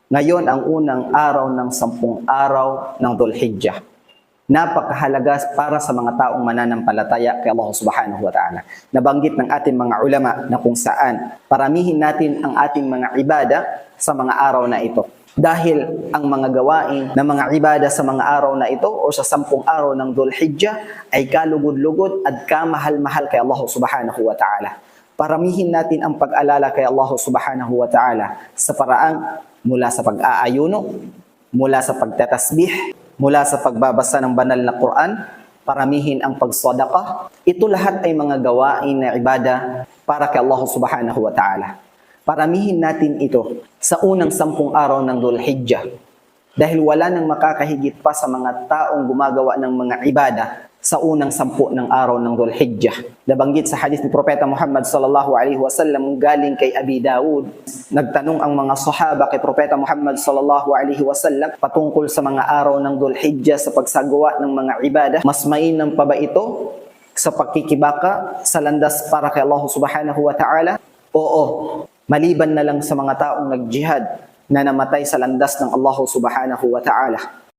Ngayon ang unang araw ng 10 araw ng Dhul-Hijjah. Napakahalaga para sa mga taong mananampalataya kay Allah Subhanahu wa Ta'ala. Nabanggit ng ating mga ulama na kung saan paramihin natin ang ating mga ibada sa mga araw na ito. Dahil ang mga gawain na mga ibada sa mga araw na ito o sa 10 araw ng Dhul-Hijjah ay kalugod-lugod at kamahal-mahal kay Allah Subhanahu wa Ta'ala. Paramihin natin ang pag-alala kay Allah Subhanahu wa Ta'ala sa paraang mula sa pag-aayuno, mula sa pagtatasbih, mula sa pagbabasa ng banal na Quran, paramihin ang pagsadaqah. Ito lahat ay mga gawain na ibada para kay Allah Subhanahu wa Ta'ala. Paramihin natin ito sa unang 10 araw ng Dhul-Hijjah. Dahil wala nang makakahigit pa sa mga taong gumagawa ng mga ibada sa unang 10 ng araw ng Dhul-Hijjah. Nabanggit sa hadith ni Propeta Muhammad sallallahu alaihi wasallam galing kay Abi Dawud. Nagtanong ang mga sahaba kay Propeta Muhammad sallallahu alaihi wasallam patungkol sa mga araw ng Dhul-Hijjah sa pagsagawa ng mga ibada. Mas mainam pa ba ito sa pagkikibaka sa landas para kay Allah Subhanahu wa Ta'ala? Oo, maliban na lang sa mga taong nag-jihad na namatay sa landas ng Allah Subhanahu wa Ta'ala.